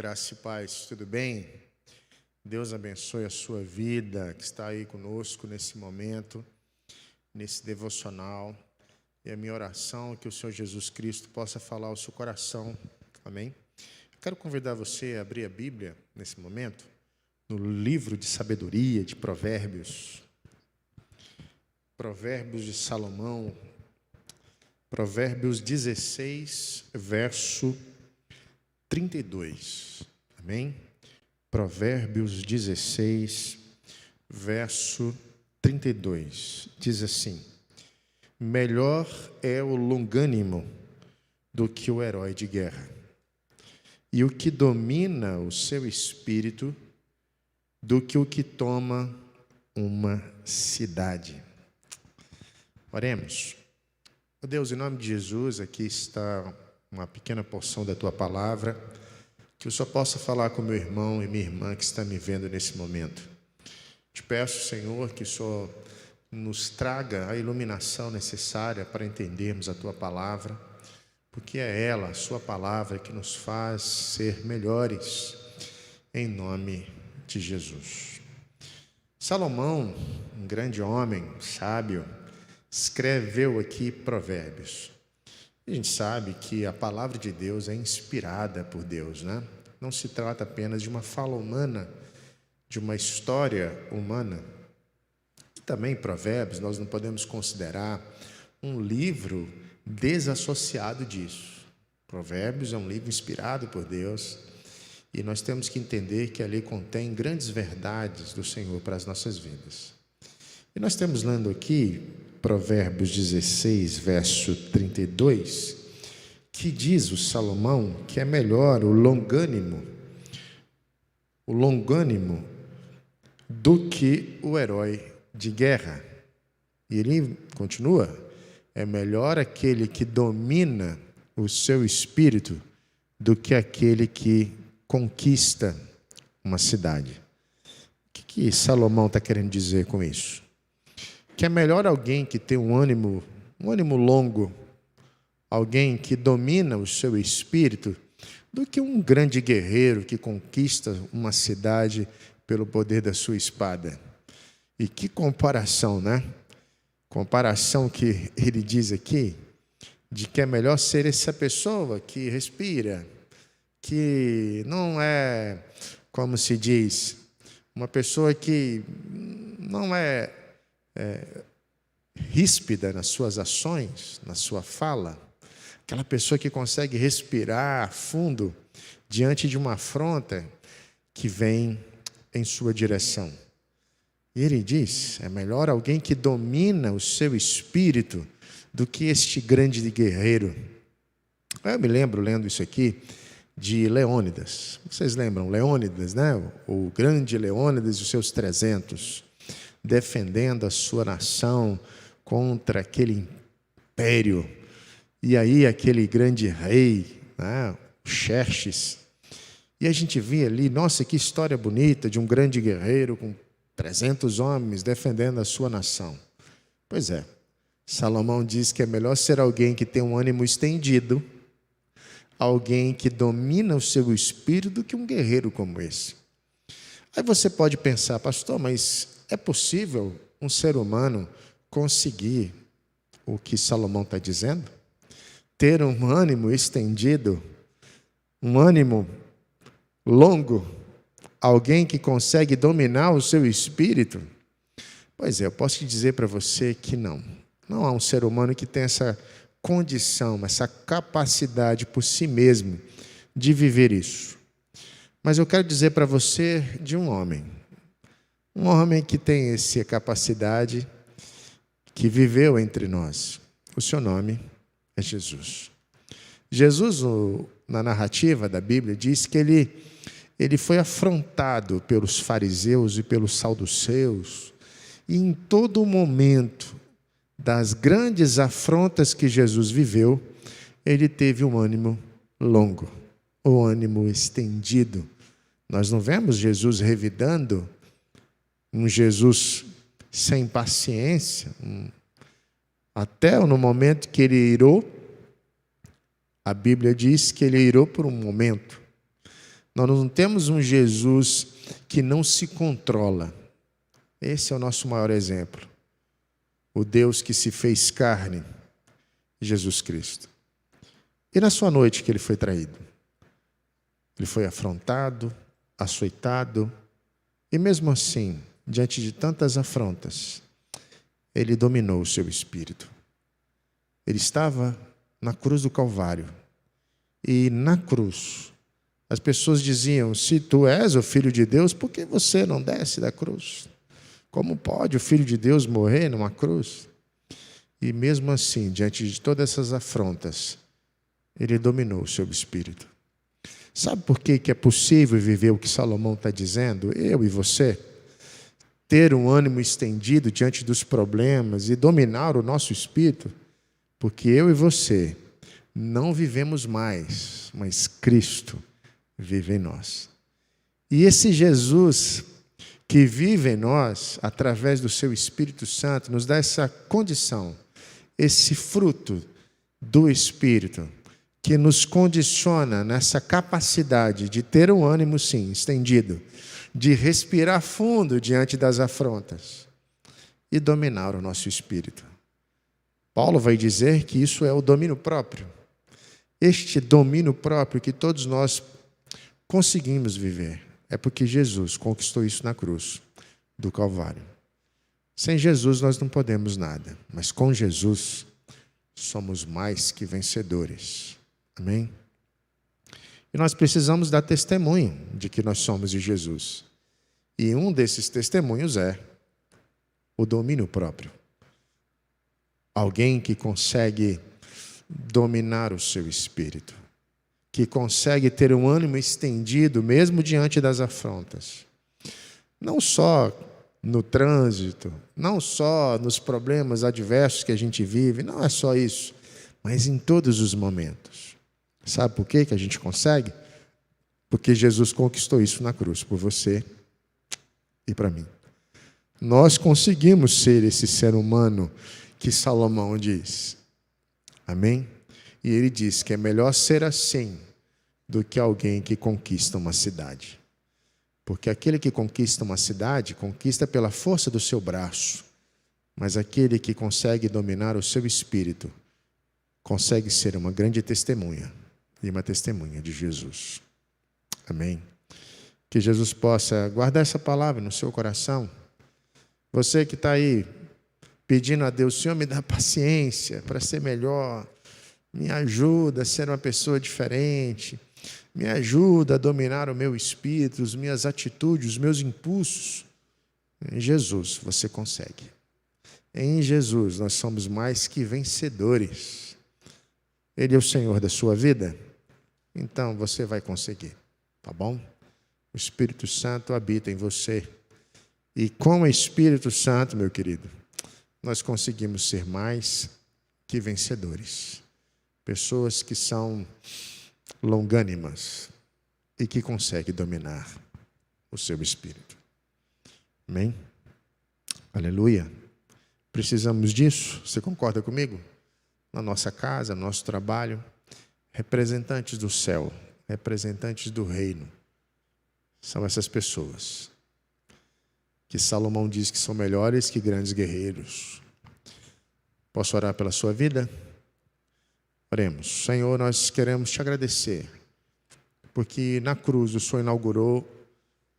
Graça e paz, tudo bem? Deus abençoe a sua vida, que está aí conosco nesse momento, nesse devocional. E a minha oração é que o Senhor Jesus Cristo possa falar ao seu coração. Amém? Quero convidar você a abrir a Bíblia nesse momento, no livro de sabedoria, de Provérbios. Provérbios de Salomão, Provérbios 16, verso 32. Amém? Provérbios 16, verso 32. Diz assim: melhor é o longânimo do que o herói de guerra, e o que domina o seu espírito do que o que toma uma cidade. Oremos. Ó Deus, em nome de Jesus, aqui está uma pequena porção da Tua palavra, que o Senhor possa falar com meu irmão e minha irmã que está me vendo nesse momento. Te peço, Senhor, que o Senhor nos traga a iluminação necessária para entendermos a Tua palavra, porque é ela, a Sua palavra, que nos faz ser melhores, em nome de Jesus. Salomão, um grande homem, sábio, escreveu aqui Provérbios. A gente sabe que a palavra de Deus é inspirada por Deus, né? Não se trata apenas de uma fala humana, de uma história humana. E também Provérbios nós não podemos considerar um livro desassociado disso. Provérbios é um livro inspirado por Deus e nós temos que entender que ali contém grandes verdades do Senhor para as nossas vidas. E nós estamos lendo aqui Provérbios 16, verso 32, que diz o Salomão que é melhor o longânimo do que o herói de guerra. E ele continua: é melhor aquele que domina o seu espírito do que aquele que conquista uma cidade. O que Salomão está querendo dizer com isso? Que é melhor alguém que tem um ânimo longo, alguém que domina o seu espírito, do que um grande guerreiro que conquista uma cidade pelo poder da sua espada. E que comparação, né? Comparação que ele diz aqui, de que é melhor ser essa pessoa que respira, que não é, como se diz, uma pessoa que não é ríspida nas suas ações, na sua fala, aquela pessoa que consegue respirar fundo diante de uma afronta que vem em sua direção. E ele diz: é melhor alguém que domina o seu espírito do que este grande guerreiro. Eu me lembro, lendo isso aqui, de Leônidas. Vocês lembram Leônidas, né? O grande Leônidas e os seus 300, defendendo a sua nação contra aquele império. E aí aquele grande rei, né, Xerxes. E a gente via ali, nossa, que história bonita de um grande guerreiro com 300 homens defendendo a sua nação. Pois é, Salomão diz que é melhor ser alguém que tem um ânimo estendido, alguém que domina o seu espírito, do que um guerreiro como esse. Aí você pode pensar: pastor, mas é possível um ser humano conseguir o que Salomão está dizendo? Ter um ânimo estendido, um ânimo longo, alguém que consegue dominar o seu espírito? Pois é, eu posso te dizer para você que não. Não há um ser humano que tenha essa condição, essa capacidade por si mesmo de viver isso. Mas eu quero dizer para você de um homem que tem essa capacidade, que viveu entre nós. O seu nome é Jesus. Jesus, na narrativa da Bíblia, diz que ele foi afrontado pelos fariseus e pelos saduceus, e em todo momento das grandes afrontas que Jesus viveu, ele teve um ânimo longo, um ânimo estendido. Nós não vemos Jesus revidando, um Jesus sem paciência, até no momento que ele irou. A Bíblia diz que ele irou por um momento, Nós não temos um Jesus que não se controla. Esse é o nosso maior exemplo. O Deus que se fez carne, Jesus Cristo. E na sua noite que ele foi traído? Ele foi afrontado, açoitado, e mesmo assim, diante de tantas afrontas, ele dominou o seu espírito. Ele estava na cruz do Calvário. E na cruz, as pessoas diziam: se tu és o Filho de Deus, por que você não desce da cruz? Como pode o Filho de Deus morrer numa cruz? E mesmo assim, diante de todas essas afrontas, ele dominou o seu espírito. Sabe por que é possível viver o que Salomão está dizendo? Eu e você, ter um ânimo estendido diante dos problemas e dominar o nosso espírito, porque eu e você não vivemos mais, mas Cristo vive em nós. E esse Jesus que vive em nós, através do seu Espírito Santo, nos dá essa condição, esse fruto do Espírito, que nos condiciona nessa capacidade de ter um ânimo, sim, estendido, de respirar fundo diante das afrontas e dominar o nosso espírito. Paulo vai dizer que isso é o domínio próprio. Este domínio próprio que todos nós conseguimos viver é porque Jesus conquistou isso na cruz do Calvário. Sem Jesus nós não podemos nada, mas com Jesus somos mais que vencedores. Amém? E nós precisamos dar testemunho de que nós somos de Jesus. E um desses testemunhos é o domínio próprio. Alguém que consegue dominar o seu espírito, que consegue ter um ânimo estendido mesmo diante das afrontas. Não só no trânsito, não só nos problemas adversos que a gente vive, não é só isso, mas em todos os momentos. Sabe por quê que a gente consegue? Porque Jesus conquistou isso na cruz, por você e para mim. Nós conseguimos ser esse ser humano que Salomão diz. Amém? E ele diz que é melhor ser assim do que alguém que conquista uma cidade. Porque aquele que conquista uma cidade, conquista pela força do seu braço. Mas aquele que consegue dominar o seu espírito, consegue ser uma grande testemunha. E uma testemunha de Jesus. Amém? Que Jesus possa guardar essa palavra no seu coração. Você que está aí pedindo a Deus: Senhor, me dá paciência para ser melhor. Me ajuda a ser uma pessoa diferente. Me ajuda a dominar o meu espírito, as minhas atitudes, os meus impulsos. Em Jesus você consegue. Em Jesus nós somos mais que vencedores. Ele é o Senhor da sua vida. Então você vai conseguir, tá bom? O Espírito Santo habita em você. E com o Espírito Santo, meu querido, nós conseguimos ser mais que vencedores. Pessoas que são longânimas e que conseguem dominar o seu espírito. Amém? Aleluia. Precisamos disso, você concorda comigo? Na nossa casa, no nosso trabalho, representantes do céu, representantes do reino, são essas pessoas que Salomão diz que são melhores que grandes guerreiros. Posso orar pela sua vida? Oremos. Senhor, nós queremos te agradecer, porque na cruz o Senhor inaugurou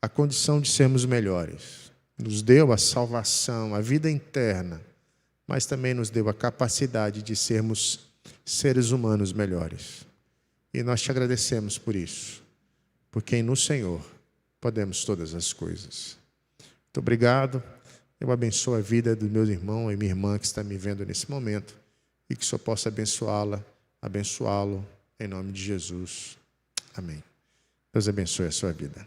a condição de sermos melhores. Nos deu a salvação, a vida interna, mas também nos deu a capacidade de sermos seres humanos melhores. E nós te agradecemos por isso, porque no Senhor podemos todas as coisas. Muito obrigado. Eu abençoo a vida do meu irmão e minha irmã que está me vendo nesse momento e que o Senhor possa abençoá-lo em nome de Jesus. Amém. Deus abençoe a sua vida.